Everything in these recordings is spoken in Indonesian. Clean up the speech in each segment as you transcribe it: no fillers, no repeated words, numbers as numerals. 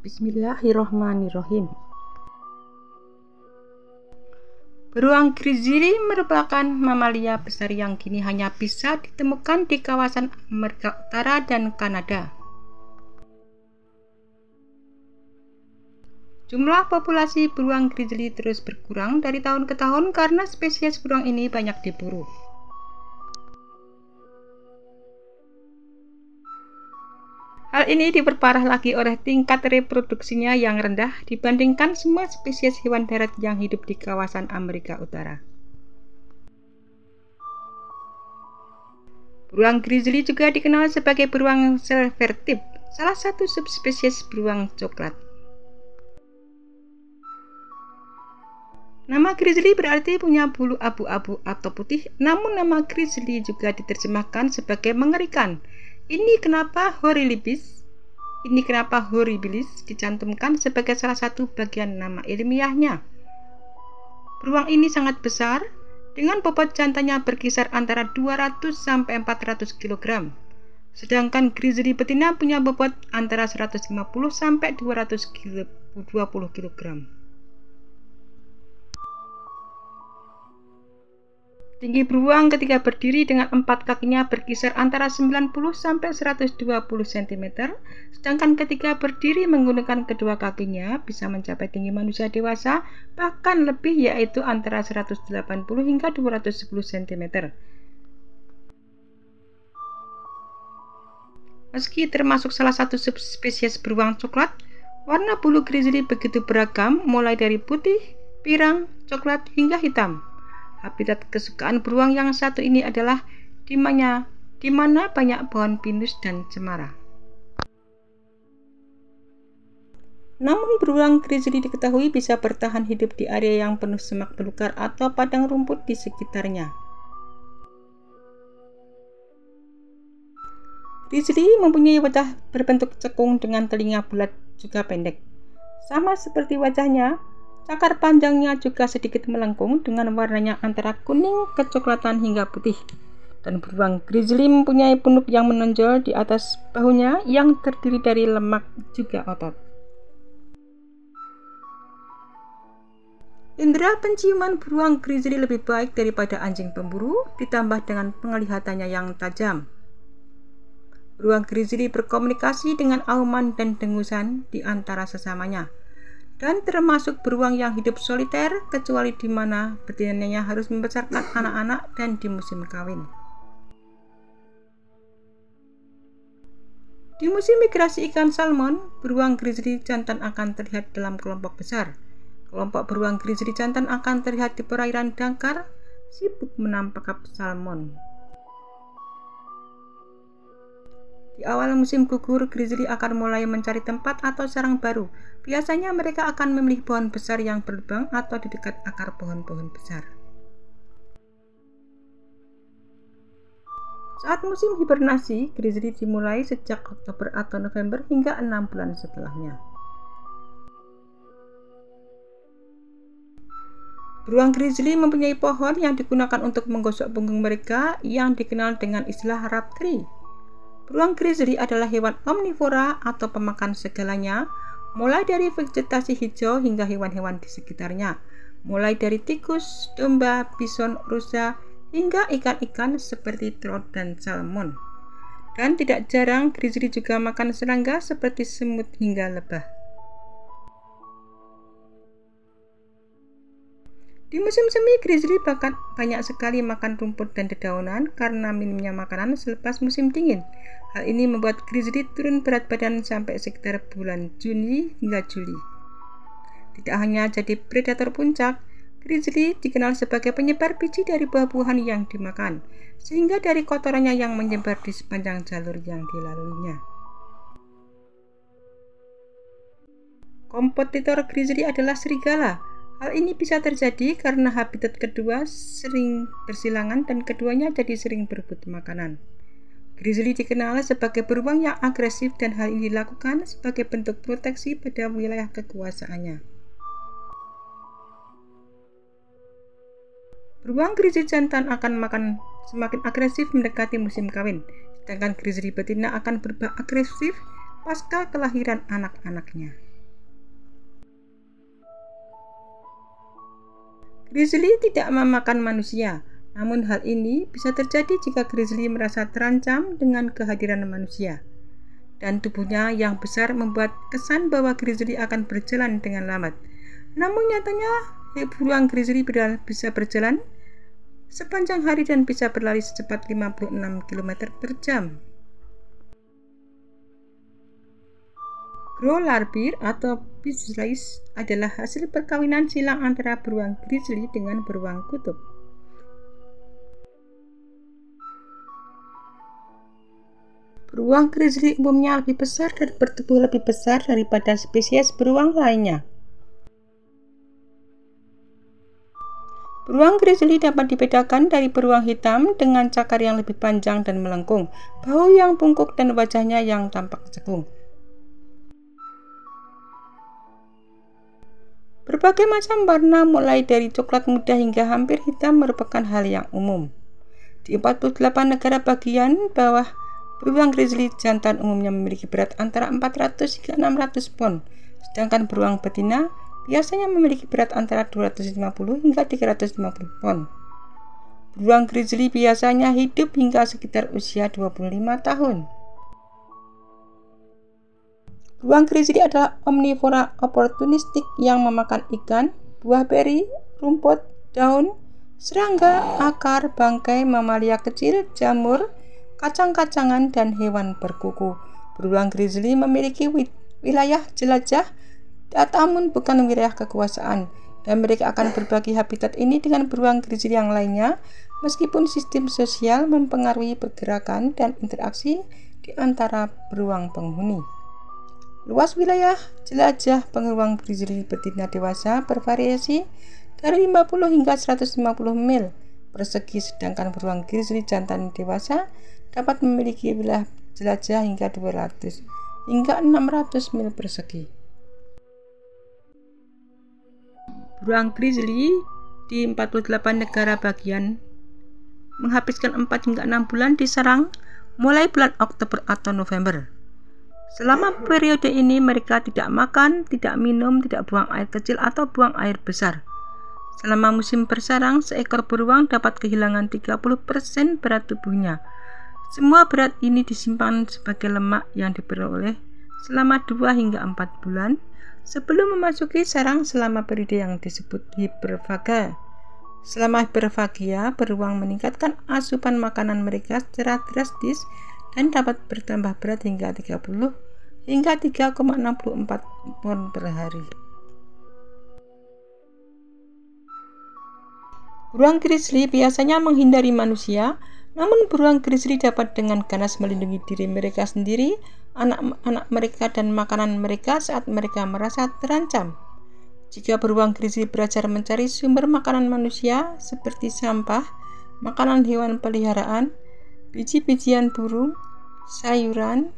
Bismillahirrohmanirrohim. Beruang grizzly merupakan mamalia besar yang kini hanya bisa ditemukan di kawasan Amerika Utara dan Kanada. Jumlah populasi beruang grizzly terus berkurang dari tahun ke tahun karena spesies beruang ini banyak diburu. Hal ini diperparah lagi oleh tingkat reproduksinya yang rendah dibandingkan semua spesies hewan darat yang hidup di kawasan Amerika Utara. Beruang grizzly juga dikenal sebagai beruang silvertip, salah satu subspesies beruang coklat. Nama grizzly berarti punya bulu abu-abu atau putih, namun nama grizzly juga diterjemahkan sebagai mengerikan. Ini kenapa horribilis dicantumkan sebagai salah satu bagian nama ilmiahnya. Beruang ini sangat besar, dengan bobot jantannya berkisar antara 200 sampai 400 kg. Sedangkan grizzly betina punya bobot antara 150 sampai 220 kg. Tinggi beruang ketika berdiri dengan 4 kakinya berkisar antara 90 sampai 120 cm, sedangkan ketika berdiri menggunakan kedua kakinya bisa mencapai tinggi manusia dewasa, bahkan lebih, yaitu antara 180 hingga 210 cm. Meski termasuk salah satu subspesies beruang coklat, warna bulu grizzly begitu beragam, mulai dari putih, pirang, coklat, hingga hitam. Habitat kesukaan beruang yang satu ini adalah di mana banyak pohon pinus dan cemara. Namun beruang grizzly diketahui bisa bertahan hidup di area yang penuh semak belukar atau padang rumput di sekitarnya. Grizzly mempunyai wajah berbentuk cekung dengan telinga bulat juga pendek. Sama seperti wajahnya, cakar panjangnya juga sedikit melengkung dengan warnanya antara kuning, kecoklatan hingga putih. Dan beruang grizzly mempunyai punuk yang menonjol di atas bahunya yang terdiri dari lemak juga otot. Indera penciuman beruang grizzly lebih baik daripada anjing pemburu, ditambah dengan penglihatannya yang tajam. Beruang grizzly berkomunikasi dengan auman dan dengusan di antara sesamanya, dan termasuk beruang yang hidup soliter, kecuali di mana betinanya harus membesarkan anak-anak dan di musim kawin. Di musim migrasi ikan salmon, beruang grizzly jantan akan terlihat dalam kelompok besar. Kelompok beruang grizzly jantan akan terlihat di perairan dangkar, sibuk menangkap salmon. Di awal musim gugur, grizzly akan mulai mencari tempat atau sarang baru. Biasanya mereka akan memilih pohon besar yang berlubang atau di dekat akar pohon-pohon besar. Saat musim hibernasi, grizzly dimulai sejak Oktober atau November hingga 6 bulan setelahnya. Beruang grizzly mempunyai pohon yang digunakan untuk menggosok punggung mereka yang dikenal dengan istilah rub tree. Beruang grizzly adalah hewan omnivora atau pemakan segalanya, mulai dari vegetasi hijau hingga hewan-hewan di sekitarnya, mulai dari tikus, domba, bison, rusa, hingga ikan-ikan seperti trout dan salmon. Dan tidak jarang grizzly juga makan serangga seperti semut hingga lebah. Di musim semi, grizzly bahkan banyak sekali makan rumput dan dedaunan karena minimnya makanan selepas musim dingin. Hal ini membuat grizzly turun berat badan sampai sekitar bulan Juni hingga Juli. Tidak hanya jadi predator puncak, grizzly dikenal sebagai penyebar biji dari buah-buahan yang dimakan, sehingga dari kotorannya yang menyebar di sepanjang jalur yang dilaluinya. Kompetitor grizzly adalah serigala. Hal ini bisa terjadi karena habitat kedua sering bersilangan dan keduanya jadi sering berebut makanan. Grizzly dikenal sebagai beruang yang agresif dan hal ini dilakukan sebagai bentuk proteksi pada wilayah kekuasaannya. Beruang grizzly jantan akan makan semakin agresif mendekati musim kawin, sedangkan grizzly betina akan berubah agresif pasca kelahiran anak-anaknya. Grizzly tidak memakan manusia, namun hal ini bisa terjadi jika grizzly merasa terancam dengan kehadiran manusia. Dan tubuhnya yang besar membuat kesan bahwa grizzly akan berjalan dengan lambat. Namun nyatanya, beruang grizzly bisa berjalan sepanjang hari dan bisa berlari secepat 56 km per jam. Grow larbir atau Beasley's adalah hasil perkawinan silang antara beruang grizzly dengan beruang kutub. Beruang grizzly umumnya lebih besar dan bertubuh lebih besar daripada spesies beruang lainnya. Beruang grizzly dapat dibedakan dari beruang hitam dengan cakar yang lebih panjang dan melengkung, bahu yang bungkuk dan wajahnya yang tampak cekung. Berbagai macam warna mulai dari coklat muda hingga hampir hitam merupakan hal yang umum. Di 48 negara bagian bawah, beruang grizzly jantan umumnya memiliki berat antara 400 hingga 600 pon, sedangkan beruang betina biasanya memiliki berat antara 250 hingga 350 pon. Beruang grizzly biasanya hidup hingga sekitar usia 25 tahun. Beruang grizzly adalah omnivora oportunistik yang memakan ikan, buah beri, rumput, daun, serangga, akar, bangkai, mamalia kecil, jamur, kacang-kacangan, dan hewan berkuku. Beruang grizzly memiliki wilayah jelajah, namun bukan wilayah kekuasaan, dan mereka akan berbagi habitat ini dengan beruang grizzly yang lainnya, meskipun sistem sosial mempengaruhi pergerakan dan interaksi di antara beruang penghuni. Luas wilayah jelajah beruang grizzly betina dewasa bervariasi dari 50 hingga 150 mil persegi, sedangkan beruang grizzly jantan dewasa dapat memiliki wilayah jelajah hingga 200 hingga 600 mil persegi. Beruang grizzly di 48 negara bagian menghabiskan 4 hingga 6 bulan di sarang mulai bulan Oktober atau November. Selama periode ini mereka tidak makan, tidak minum, tidak buang air kecil atau buang air besar. Selama musim bersarang, seekor beruang dapat kehilangan 30% berat tubuhnya. Semua berat ini disimpan sebagai lemak yang diperoleh selama 2 hingga 4 bulan sebelum memasuki sarang selama periode yang disebut hiperfagia. Selama hiperfagia, beruang meningkatkan asupan makanan mereka secara drastis dan dapat bertambah berat hingga 30 hingga 3,64 pon per hari. Beruang grizzly biasanya menghindari manusia, namun beruang grizzly dapat dengan ganas melindungi diri mereka sendiri, anak-anak mereka, dan makanan mereka saat mereka merasa terancam. Jika beruang grizzly belajar mencari sumber makanan manusia seperti sampah, makanan hewan peliharaan, biji-bijian burung, sayuran,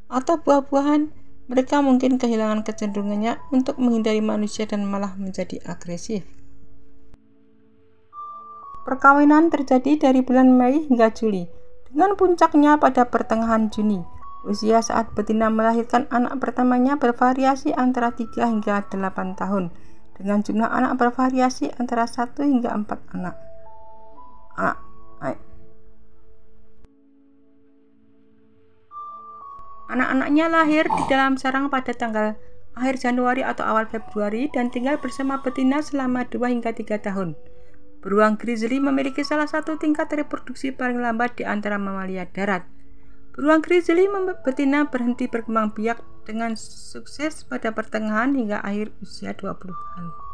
atau buah-buahan, mereka mungkin kehilangan kecenderungannya untuk menghindari manusia dan malah menjadi agresif. Perkawinan terjadi dari bulan Mei hingga Juli, dengan puncaknya pada pertengahan Juni. Usia saat betina melahirkan anak pertamanya bervariasi antara 3 hingga 8 tahun, dengan jumlah anak bervariasi antara 1 hingga 4 anak. Anak-anaknya lahir di dalam sarang pada tanggal akhir Januari atau awal Februari dan tinggal bersama betina selama 2 hingga 3 tahun. Beruang grizzly memiliki salah satu tingkat reproduksi paling lambat di antara mamalia darat. Beruang grizzly betina berhenti berkembang biak dengan sukses pada pertengahan hingga akhir usia 20-an.